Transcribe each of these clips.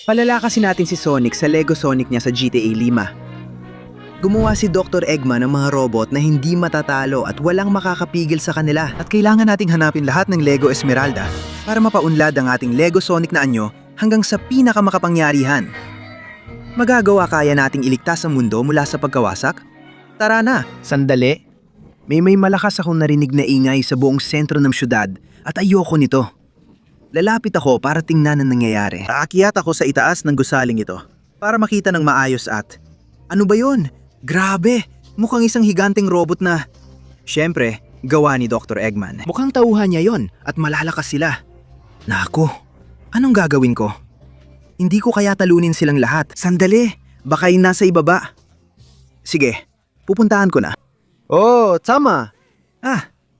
Palalakasin natin si Sonic sa Lego Sonic niya sa GTA 5. Gumawa si Dr. Eggman ng mga robot na hindi matatalo at walang makakapigil sa kanila. At kailangan nating hanapin lahat ng Lego Esmeralda para mapaunlad ang ating Lego Sonic na anyo hanggang sa pinakamakapangyarihan. Magagawa kaya nating iligtas ang mundo mula sa pagkawasak? Tara na! Sandali! May malakas akong narinig na ingay sa buong sentro ng syudad at ayoko nito. Lalapit ako para tingnan ang nangyayari. Aakyat ako sa itaas ng gusaling ito para makita ng maayos at... Ano ba yun? Grabe! Mukhang isang higanteng robot na... Siyempre, gawa ni Dr. Eggman. Mukhang tauhan niya yon at malalakas sila. Naku, anong gagawin ko? Hindi ko kaya talunin silang lahat. Sandali, baka yung nasa ibaba. Sige, pupuntahan ko na. Oh, tama!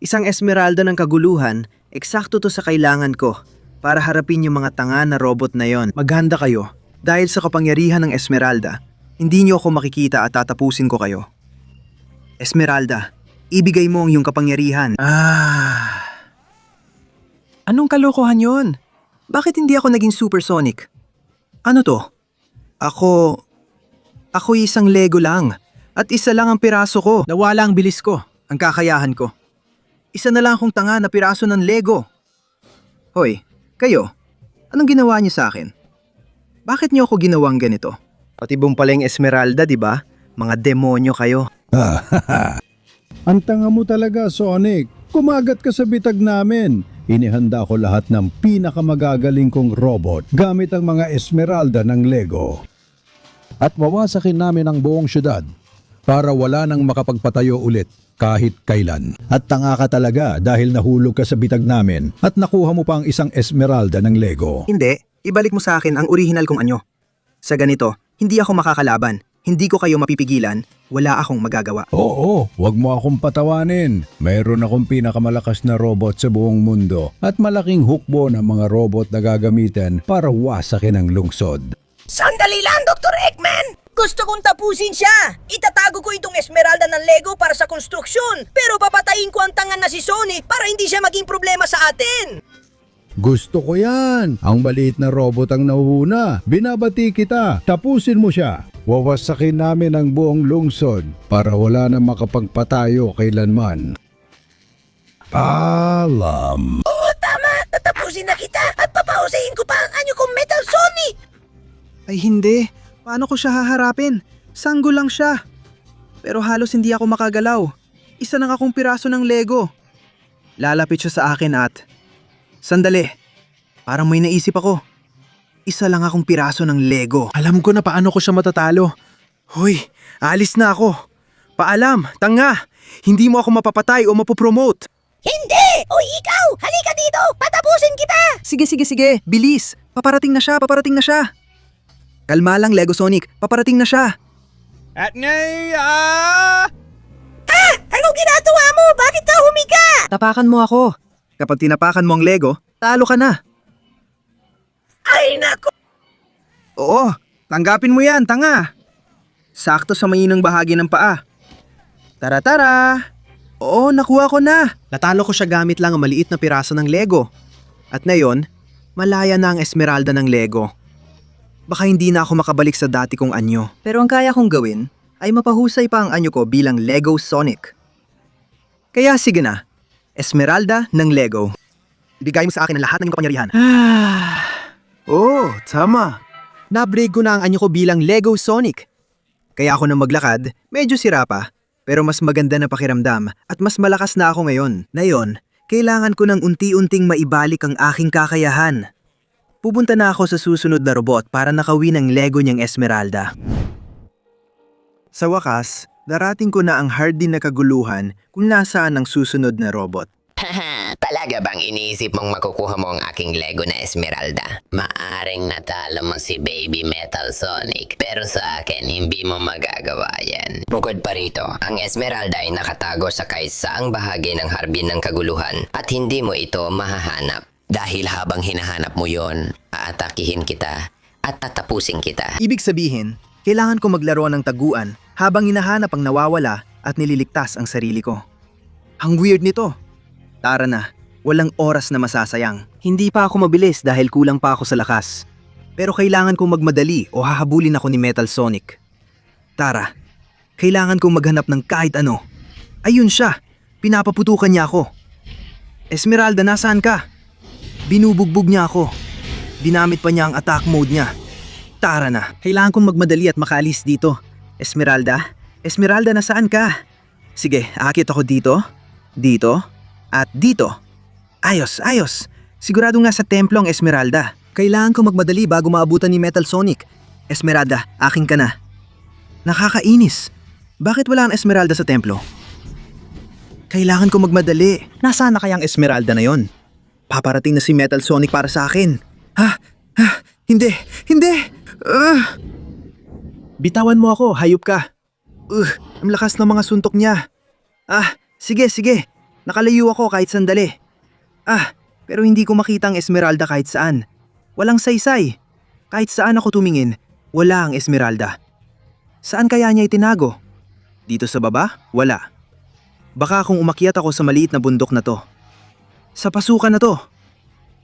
Isang Esmeralda ng kaguluhan, eksakto to sa kailangan ko para harapin yung mga tanga na robot na yon. Maghanda kayo dahil sa kapangyarihan ng Esmeralda. Hindi niyo ako makikita at tatapusin ko kayo. Esmeralda, ibigay mo ang iyong kapangyarihan. Anong kalokohan yon? Bakit hindi ako naging supersonic? Ano to? Ako isang Lego lang. At isa lang ang piraso ko. Nawala ang bilis ko, ang kakayahan ko. Isa na lang akong tanga na piraso ng Lego. Hoy, kayo, anong ginawa niyo sa akin? Bakit niyo ako ginawang ganito? Patibong pala yung Esmeralda, di ba? Mga demonyo kayo. Ang tanga mo talaga, Sonic. Kumagat ka sa bitag namin. Inihanda ko lahat ng pinakamagagaling kong robot gamit ang mga Esmeralda ng Lego. At wawasakin namin ang buong syudad para wala nang makapagpatayo ulit kahit kailan. At tanga ka talaga dahil nahulog ka sa bitag namin at nakuha mo pa ang isang Esmeralda ng Lego. Hindi, ibalik mo sa akin ang original kong anyo. Sa ganito, hindi ako makakalaban. Hindi ko kayo mapipigilan. Wala akong magagawa. Oo, wag mo akong patawanin. Mayroon akong pinakamalakas na robot sa buong mundo at malaking hukbo ng mga robot na gagamitin para wasakin ang lungsod. Sandali lang, Dr. Eggman! Gusto kong tapusin siya! Itatago ko itong Esmeralda ng Lego para sa konstruksyon, pero papatayin ko ang tanga na si Sonic para hindi siya maging problema sa atin! Gusto ko yan! Ang maliit na robot ang nauuna. Binabati kita. Tapusin mo siya. Wawasakin namin ang buong lungsod para wala na makapagpatayo kailanman. Paalam. Oo, tama! Tatapusin na kita at papahusayin ko pa ang anyo kong Metal Sonic! Ay hindi. Paano ko siya haharapin? Sanggol lang siya. Pero halos hindi ako makagalaw. Isa lang akong piraso ng Lego. Lalapit siya sa akin at... Sandali. Parang may naisip ako. Isa lang akong piraso ng Lego. Alam ko na paano ko siya matatalo. Hoy, alis na ako. Paalam, tanga. Hindi mo ako mapapatay o mapopromote. Hindi! O ikaw! Halika dito! Patapusin kita! Sige. Bilis. Paparating na siya. Kalma lang, Lego Sonic. Paparating na siya. At ngayon... Anong ginagawa mo? Bakit ka humiga? Tapakan mo ako. Kapag tinapakan mo ang Lego, talo ka na. Ay naku! Oo, tanggapin mo yan, tanga. Sakto sa mainang bahagi ng paa. Tara! Oo, nakuha ko na. Natalo ko siya gamit lang ang maliit na piraso ng Lego. At ngayon, malaya na ang Esmeralda ng Lego. Baka hindi na ako makabalik sa dati kong anyo. Pero ang kaya kong gawin ay mapahusay pa ang anyo ko bilang Lego Sonic. Kaya sige na, Esmeralda ng Lego. Ibigay mo sa akin ang lahat ng iyong kapangyarihan. Tama. Nabreg ko na ang anyo ko bilang Lego Sonic. Kaya ako na maglakad, medyo sira pa, pero mas maganda na pakiramdam at mas malakas na ako ngayon. Ngayon, kailangan ko ng unti-unting maibalik ang aking kakayahan. Pupunta na ako sa susunod na robot para nakawin ang Lego niyang Esmeralda. Sa wakas, darating ko na ang hard din na kaguluhan kung nasaan ang susunod na robot. Haha, talaga bang iniisip mong makukuha mo ang aking Lego na Esmeralda? Maaring natalo mo si Baby Metal Sonic, pero sa akin hindi mo magagawa yan. Bukod pa rito, ang Esmeralda ay nakatago sa kahit saang bahagi ng harbin ng kaguluhan at hindi mo ito mahahanap. Dahil habang hinahanap mo yon, aatakihin kita at tatapusin kita. Ibig sabihin, kailangan ko maglaro ng taguan habang hinahanap ang nawawala at nililigtas ang sarili ko. Ang weird nito. Tara na, walang oras na masasayang. Hindi pa ako mabilis dahil kulang pa ako sa lakas. Pero kailangan kong magmadali o hahabulin ako ni Metal Sonic. Tara, kailangan kong maghanap ng kahit ano. Ayun siya, pinapaputukan niya ako. Esmeralda, nasaan ka? Binubugbog niya ako. Dinamit pa niya ang attack mode niya. Tara na, kailangan kong magmadali at makaalis dito. Esmeralda? Esmeralda, nasaan ka? Sige, aakit ako dito, dito, at dito. Ayos, ayos. Sigurado nga sa templo ang Esmeralda. Kailangan kong magmadali bago maabutan ni Metal Sonic. Esmeralda, akin ka na. Nakakainis. Bakit wala ang Esmeralda sa templo? Kailangan kong magmadali. Nasaan na kaya ang Esmeralda na yon? Paparating na si Metal Sonic para sa akin. Hindi, hindi. Bitawan mo ako, hayop ka. Ang lakas ng mga suntok niya. Sige, sige. Nakalayo ako kahit sandali. Pero hindi ko makita ang Esmeralda kahit saan. Walang saysay. Kahit saan ako tumingin, wala ang Esmeralda. Saan kaya niya itinago? Dito sa baba? Wala. Baka kung umakyat ako sa maliit na bundok na to. Sa pasukan na to.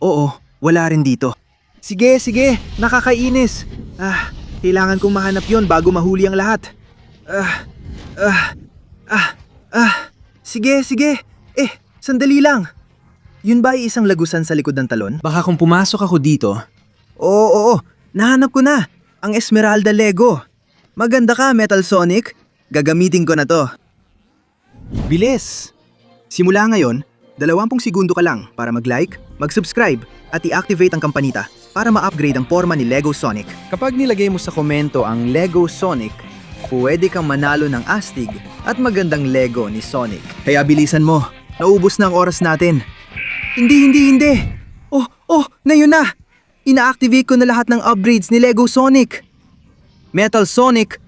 Oo, wala rin dito. Sige, sige, nakakainis. Kailangan kong mahanap yon bago mahuli ang lahat. Sige, sige. Sandali lang. Yun ba ay isang lagusan sa likod ng talon? Baka kung pumasok ako dito. Oo. Nahanap ko na. Ang Esmeralda Lego. Maganda ka, Metal Sonic. Gagamitin ko na to. Bilis! Simula ngayon, 20 segundo ka lang para mag-like, mag-subscribe at i-activate ang kampanita para ma-upgrade ang forma ni Lego Sonic. Kapag nilagay mo sa komento ang Lego Sonic, pwede kang manalo ng astig at magandang Lego ni Sonic. Kaya bilisan mo, naubos na ang oras natin. Hindi. Na yun na! Ina-activate ko na lahat ng upgrades ni Lego Sonic. Metal Sonic!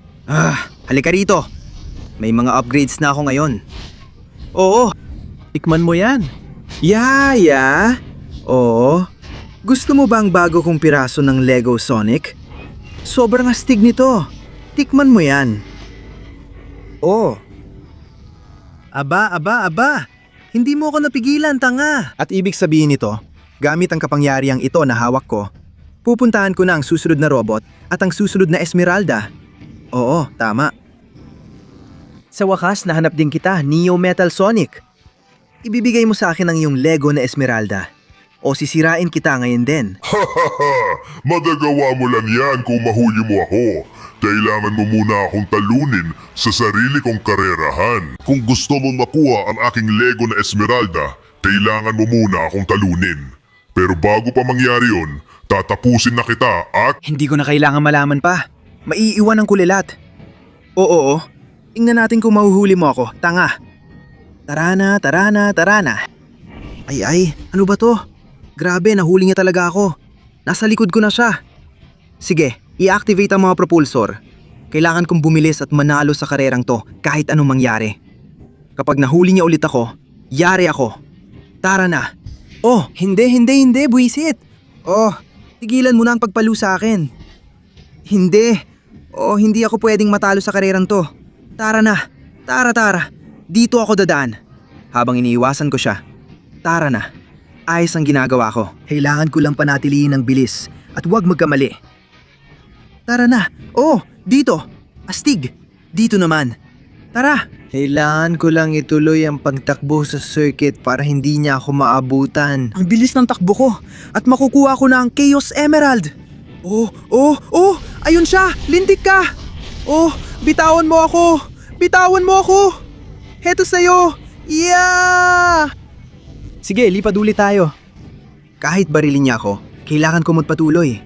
Halika rito. May mga upgrades na ako ngayon. Oo, tikman mo yan. Yaya? Oo. Gusto mo ba ang bago kong piraso ng Lego Sonic? Sobrang astig nito. Tikman mo yan. Oh. Aba. Hindi mo ako napigilan, tanga. At ibig sabihin nito, gamit ang kapangyarihang ito na hawak ko, pupuntahan ko na ang susunod na robot at ang susunod na Esmeralda. Oo, tama. Sa wakas, nahanap din kita, Neo Metal Sonic. Ibibigay mo sa akin ang iyong Lego na Esmeralda. O sisirain kita ngayon din. Madagawa mo lang yan kung mahuli mo ako. Kailangan mo muna akong talunin sa sarili kong karerahan. Kung gusto mo makuha ang aking Lego na Esmeralda, kailangan mo muna akong talunin. Pero bago pa mangyari yun, tatapusin na kita at... Hindi ko na kailangan malaman pa. Maiiwan ang kulilat. Oo. Tingnan natin kung mahuhuli mo ako, tanga. Tara na. Ay, ano ba to? Grabe, nahuli niya talaga ako. Nasa likod ko na siya. Sige, i-activate ang mga propulsor. Kailangan kong bumilis at manalo sa karerang to kahit anong mangyari. Kapag nahuli niya ulit ako, yari ako. Tara na. Oh, hindi, buwisit. Oh, tigilan mo na ang pagpalo sa akin. Hindi. Oh, hindi ako pwedeng matalo sa karerang to. Tara na. Tara. Dito ako dadaan. Habang iniiwasan ko siya. Tara na. Ayos ang ginagawa ko. Kailangan ko lang panatilihin ng bilis at huwag magkamali. Tara na. Oh, dito. Astig. Dito naman. Tara. Kailangan ko lang ituloy ang pagtakbo sa circuit para hindi niya ako maabutan. Ang bilis ng takbo ko at makukuha ko na ang Chaos Emerald. Oh, ayun siya. Lintik ka. Oh, bitawan mo ako. Heto sa'yo. Yeah! Sige, lipad ulit tayo. Kahit barilin niya ako, kailangan ko magpatuloy.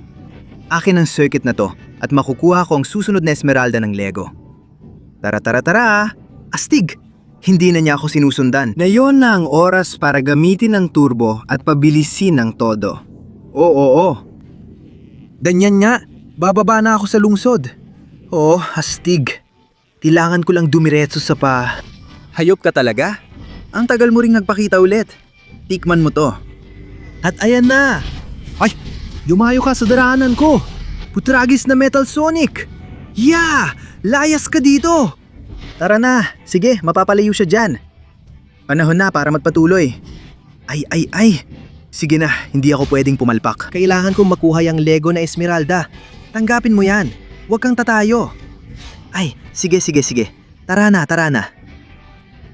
Akin ang circuit na to at makukuha ko ang susunod na Esmeralda ng Lego. Tara. Astig! Hindi na niya ako sinusundan. Ngayon na ang oras para gamitin ang turbo at pabilisin ang todo. Oo. Danyan nga, bababa na ako sa lungsod. Oh, astig. Kailangan ko lang dumiretso sa pa... Hayop ka talaga? Ang tagal mo ring nagpakita ulit. Tikman mo to. At ayan na! Ay! Yumayo ka sa daraanan ko! Putragis na Metal Sonic! Yeah! Layas ka dito! Tara na! Sige, mapapalayo siya dyan. Panahon na para magpatuloy. Ay! Sige na, hindi ako pwedeng pumalpak. Kailangan kong makuha yung Lego na Esmeralda. Tanggapin mo yan. Huwag kang tatayo. Ay, sige. Tara na.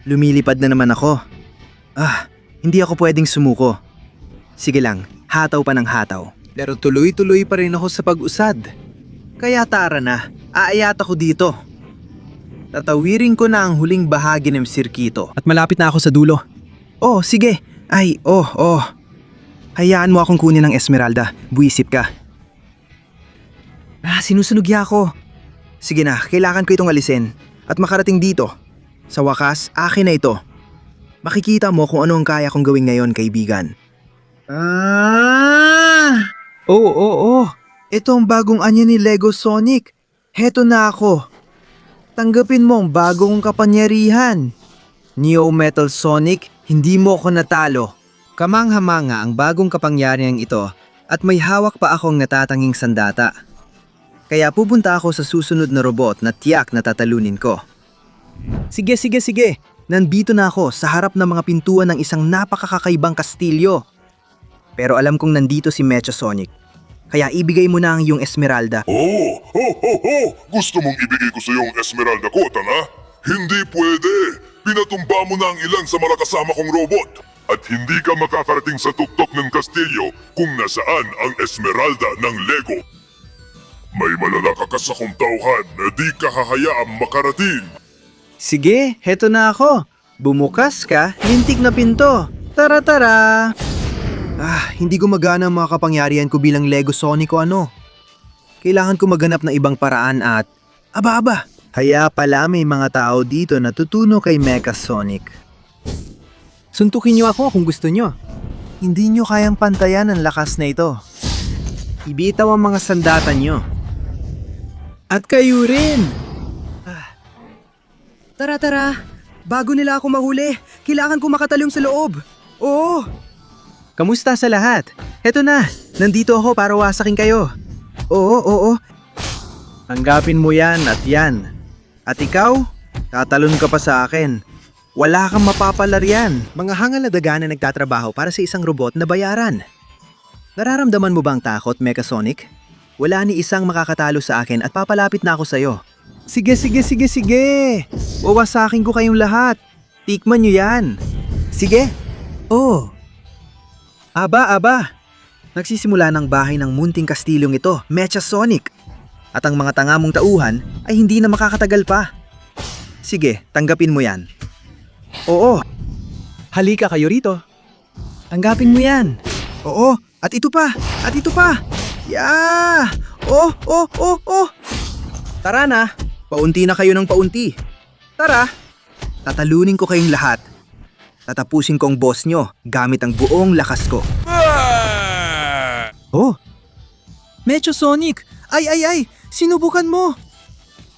Lumilipad na naman ako. Hindi ako pwedeng sumuko. Sige lang, hataw pa ng hataw. Pero tuloy-tuloy pa rin ako sa pag-usad. Kaya tara na, aayat ako dito. Tatawirin ko na ang huling bahagi ng sirkito. At malapit na ako sa dulo. Oh, sige. Ay, oh. Hayaan mo akong kunin ng Esmeralda. Buisip ka. Sinusunogya ako. Sige na, kailangan ko itong alisin. At makarating dito. Sa wakas, akin na ito. Makikita mo kung ano ang kaya kong gawin ngayon, kaibigan. Oo. Ito ang bagong anyo ni Lego Sonic. Heto na ako. Tanggapin mo ang bagong kapangyarihan. Neo Metal Sonic, hindi mo ako natalo. Kamangha-manga ang bagong kapangyarihan ito at may hawak pa akong natatanging sandata. Kaya pupunta ako sa susunod na robot na tiyak na tatalunin ko. Sige. Nandito na ako sa harap ng mga pintuan ng isang napakakakaibang kastilyo. Pero alam kong nandito si Mecha Sonic. Kaya ibigay mo na ang iyong Esmeralda. Oh! Gusto mong ibigay ko sa iyong Esmeralda ko, tanga? Hindi pwede! Pinatumba mo na ang ilan sa mga kasama kong robot. At hindi ka makakarating sa tuktok ng kastilyo kung nasaan ang Esmeralda ng Lego. May malalakakas akong tauhan na di ka hahayaang makarating. Sige, heto na ako. Bumukas ka, lintik na pinto. Tara! Hindi gumagana ang mga kapangyarihan ko bilang Lego Sonic o ano. Kailangan ko maghanap ng ibang paraan at... Aba! Kaya pala may mga tao dito na tutuno kay Mecha Sonic. Suntukin niyo ako kung gusto niyo. Hindi niyo kayang pantayan ang lakas na ito. Ibitaw ang mga sandata niyo. At kayo rin! Tara! Bago nila ako mahuli, kailangan ko makatalong sa loob. Oo! Kamusta sa lahat? Heto na, nandito ako para wasakin kayo. Oo. Tanggapin mo yan at yan. At ikaw, tatalon ka pa sa akin. Wala kang mapapalaryan. Mga hangal na daga na nagtatrabaho para sa isang robot na bayaran. Nararamdaman mo bang takot, Mecha Sonic? Wala ni isang makakatalo sa akin at papalapit na ako sa'yo. Sige. Wawasakin ko kayong lahat. Tikman nyo yan. Sige. Oh. Aba. Nagsisimula ng bahay ng munting kastilyong ito, Mecha Sonic. At ang mga tanga mong tauhan ay hindi na makakatagal pa. Sige, tanggapin mo yan. Oo. Halika kayo rito. Tanggapin mo yan. Oo, at ito pa. Yeah! Oh! Tara na, paunti na kayo ng paunti. Tara, tatalunin ko kayong lahat. Tatapusin ko ang boss nyo gamit ang buong lakas ko. Oh! Mecha Sonic! Ay! Sinubukan mo!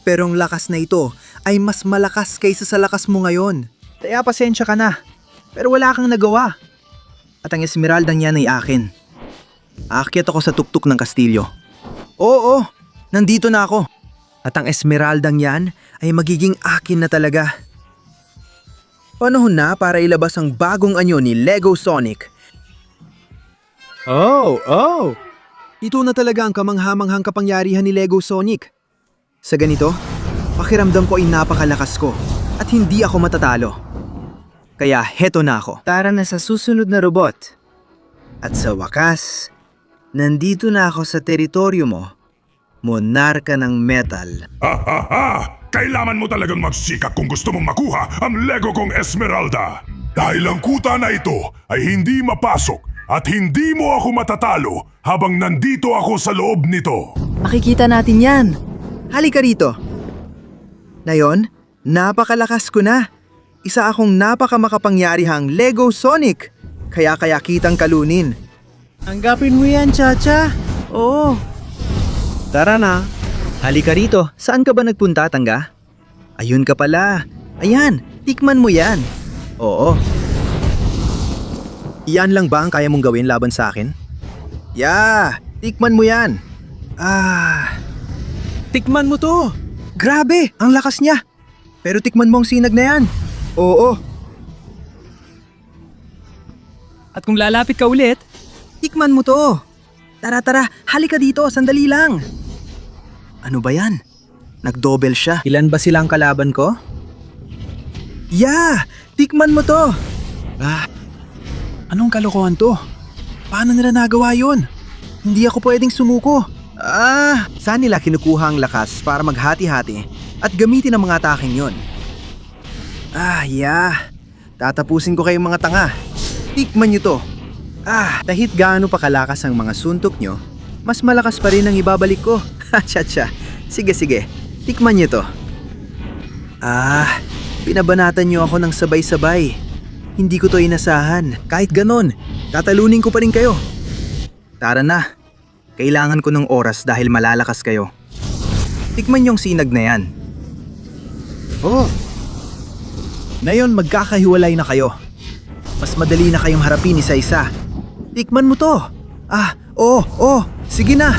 Pero ang lakas na ito ay mas malakas kaysa sa lakas mo ngayon. Kaya pasensya ka na. Pero wala kang nagawa. At ang Esmeraldang yan ay akin. Aakyat ako sa tuktok ng kastilyo. Oo! Nandito na ako. At ang Esmeraldang yan ay magiging akin na talaga. Panahon na para ilabas ang bagong anyo ni Lego Sonic. Oh! Ito na talaga ang kamanghamanghang kapangyarihan ni Lego Sonic. Sa ganito, pakiramdam ko ay napakalakas ko at hindi ako matatalo. Kaya heto na ako. Tara na sa susunod na robot. At sa wakas, nandito na ako sa teritoryo mo, monarka ng metal. Kailangan mo talagang magsikap kung gusto mong makuha ang Lego kong Esmeralda. Dahil ang kuta na ito ay hindi mapasok at hindi mo ako matatalo habang nandito ako sa loob nito. Makikita natin yan. Halika rito. Ngayon, napakalakas ko na. Isa akong napakamakapangyarihang Lego Sonic. Kaya kitang kalunin. Tanggapin mo yan, Chacha. Oo. Tara na. Halika rito. Saan ka ba nagpunta, Tangga? Ayun ka pala. Ayan, tikman mo yan. Oo. Iyan lang ba ang kaya mong gawin laban sa akin? Tikman mo yan. Tikman mo to. Grabe, ang lakas niya. Pero tikman mo ang sinag na yan. Oo. At kung lalapit ka ulit, Tikman mo to. Tara, halika dito, sandali lang. Ano ba yan? Nagdobel siya. Ilan ba silang kalaban ko? Yeah! Tikman mo to! Anong kalokohan to? Paano nila nagawa yun? Hindi ako pwedeng sumuko. Saan nila kinukuha ang lakas para maghati-hati at gamitin ang mga ataking yun? Yeah. Tatapusin ko kayong mga tanga. Tikman nyo to. Kahit gaano pa kalakas ang mga suntok nyo, mas malakas pa rin ang ibabalik ko. Hachacha. Sige. Tikman nyo to. Pinabanatan nyo ako ng sabay-sabay. Hindi ko to inasahan. Kahit ganon, tatalunin ko pa rin kayo. Tara na. Kailangan ko ng oras dahil malalakas kayo. Tikman yung sinag na yan. Ngayon magkakahiwalay na kayo. Mas madali na kayong harapin isa-isa. Tikman mo to. Sige na.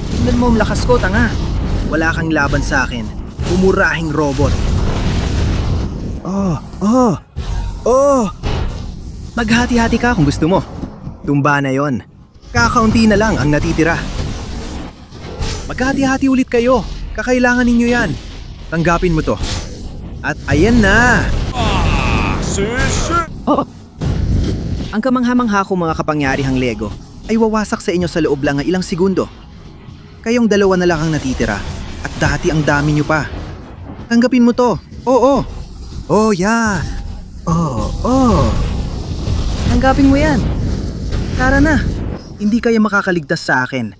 Tingnan mo ang lakas ko, tanga. Wala kang laban sa akin. Umurahing robot. Maghati-hati ka kung gusto mo. Tumba na yon. Kakaunti na lang ang natitira. Maghati-hati ulit kayo. Kakailangan ninyo yan. Tanggapin mo to. At ayan na! Ang kamangha-mangha ko mga kapangyarihang Lego ay wawasak sa inyo sa loob lang ng ilang segundo. Kayong dalawa na lang ang natitira at dati ang dami nyo pa. Tanggapin mo to. Yeah. Tanggapin mo yan. Tara na. Hindi kayo makakaligtas sa akin.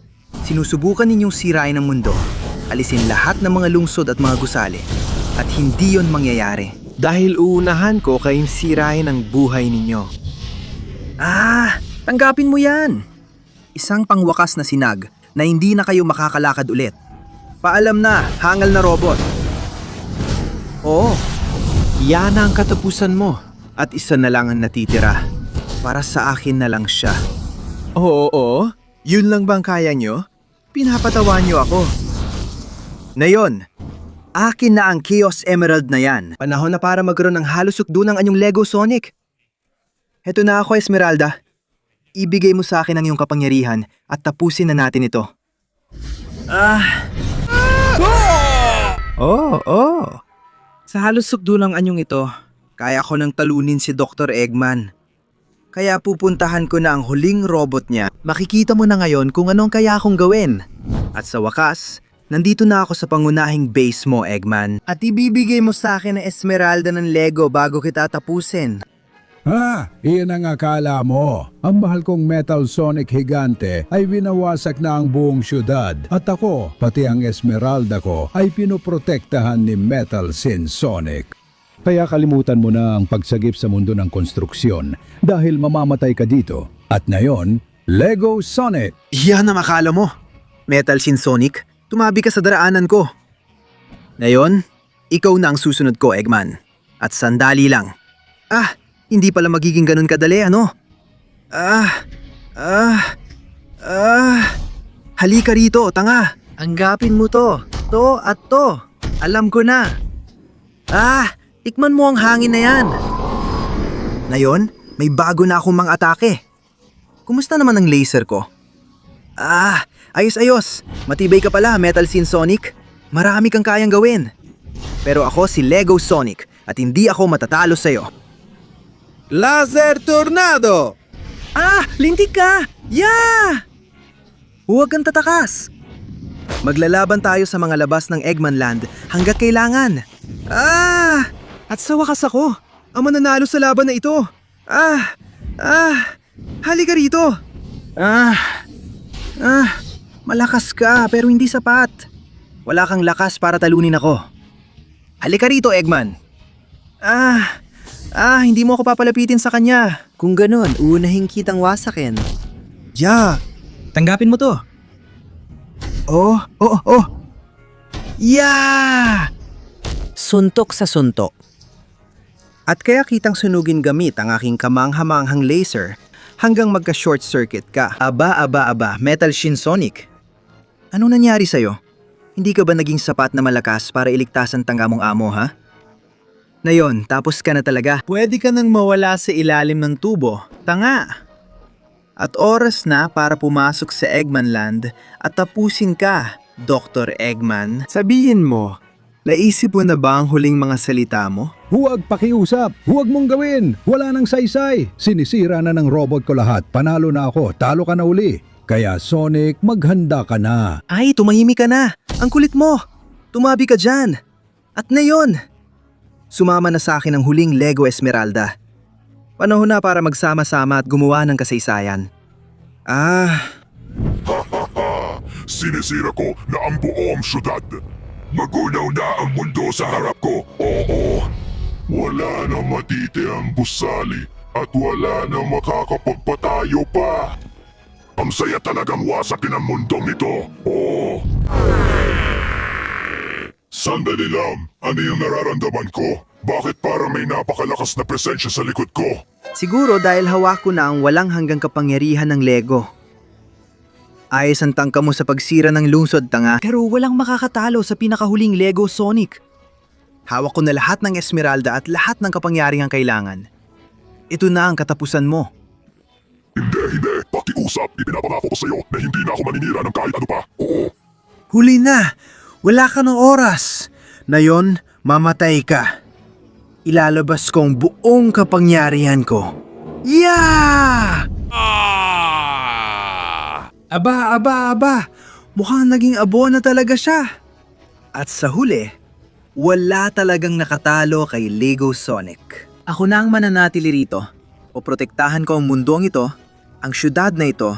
Sinusubukan ninyong sirain ang mundo. Alisin lahat ng mga lungsod at mga gusali. At hindi yon mangyayari. Dahil uunahan ko kayong sirain ang buhay ninyo. Tanggapin mo yan. Isang pangwakas na sinag na hindi na kayo makakalakad ulit. Paalam na, hangal na robot. Yan ang katapusan mo. At isa na lang ang natitira. Para sa akin na lang siya. Yun lang bang kaya nyo? Pinapatawa nyo ako. Na yon. Akin na ang Chaos Emerald na yan. Panahon na para magkaroon ng halusukdo ng anyong Lego Sonic. Heto na ako, Esmeralda. Ibigay mo sa akin ang iyong kapangyarihan at tapusin na natin ito. Sa halusukdo ng anyong ito, kaya ko nang talunin si Dr. Eggman. Kaya pupuntahan ko na ang huling robot niya. Makikita mo na ngayon kung anong kaya akong gawin. At sa wakas, nandito na ako sa pangunahing base mo, Eggman. At ibibigay mo sa akin ang Esmeralda ng Lego bago kita tapusin. Iyan ang akala mo. Ang mahal kong Metal Sonic Higante ay winawasak na ang buong syudad. At ako, pati ang Esmeralda ko, ay pinoprotektahan ni Metal Sin Sonic. Kaya kalimutan mo na ang pagsagip sa mundo ng konstruksyon dahil mamamatay ka dito. At ngayon, Lego Sonic! Yan ang akala mo. Metal Shin Sonic, tumabi ka sa daraanan ko. Ngayon, ikaw na ang susunod ko, Eggman. At sandali lang. Hindi pala magiging ganun kadali, ano? Halika rito, tanga. Anggapin mo to. To at to. Alam ko na. Tikman mo ang hangin na yan. Ngayon, may bago na akong mga atake. Kumusta naman ang laser ko? Ayos-ayos. Matibay ka pala, Metal Sin Sonic. Marami kang kayang gawin. Pero ako si Lego Sonic at hindi ako matatalo sa'yo. Laser Tornado! Lintik ka! Yeah! Huwag kang tatakas. Maglalaban tayo sa mga labas ng Eggman Land hanggat kailangan. At sa wakas ako, ang mananalo sa laban na ito. Halika rito. Malakas ka pero hindi sapat. Wala kang lakas para talunin ako. Halika rito, Eggman. Hindi mo ako papalapitin sa kanya. Kung ganon, unahin kitang wasakin. Tanggapin mo to. Yeah! Suntok sa suntok. At kaya kitang sunugin gamit ang aking kamanghamanghang laser hanggang magka-short circuit ka. Aba, Metal Shin Sonic. Anong nangyari sa'yo? Hindi ka ba naging sapat na malakas para iligtas ang tanga mong amo, ha? Na yon, tapos ka na talaga. Pwede ka nang mawala sa ilalim ng tubo. Tanga! At oras na para pumasok sa Eggmanland at tapusin ka, Dr. Eggman. Sabihin mo, naisip mo na ba ang huling mga salita mo? Huwag pakiusap, huwag mong gawin, wala nang saysay. Sinisira na ng robot ko lahat, panalo na ako, talo ka na uli. Kaya Sonic, maghanda ka na. Ay, tumahimik ka na. Ang kulit mo. Tumabi ka dyan. At ngayon, sumama na sa akin ang huling Lego Esmeralda. Panahon na para magsama-sama at gumawa ng kasaysayan. Sinisira ko na ang buong syudad. Magunaw na ang mundo sa harap ko. Oo, wala na matiti ang gusali at wala na makakapagpatayo pa. Ang saya talagang wasakin ang mundong ito. Oo. Sandali lang, ano yung nararamdaman ko? Bakit parang may napakalakas na presensya sa likod ko? Siguro dahil hawak ko na ang walang hanggang kapangyarihan ng Lego. Ayos ang tangka mo sa pagsira ng lungsod, tanga. Pero walang makakatalo sa pinakahuling Lego Sonic. Hawak ko na lahat ng Esmeralda at lahat ng kapangyarihang kailangan. Ito na ang katapusan mo. Hindi. Pakiusap. Ipinapangako ko sa'yo na hindi na ako maninira ng kahit ano pa. Oo. Huli na! Wala ka ng oras. Na yon, mamatay ka. Ilalabas ko ang buong kapangyarihan ko. Yeah! Aba. Mukhang naging abo na talaga siya. At sa huli, wala talagang nakatalo kay Lego Sonic. Ako na ang mananatili rito. O protektahan ko ang mundong ito, ang syudad na ito,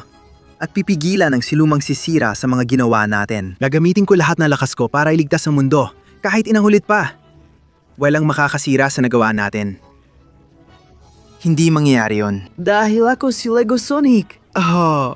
at pipigilan ang silumang sisira sa mga ginawa natin. Gagamitin ko lahat ng lakas ko para iligtas ang mundo, kahit inanghulit pa. Walang makakasira sa nagawa natin. Hindi mangyayari yon. Dahil ako si Lego Sonic. Oh.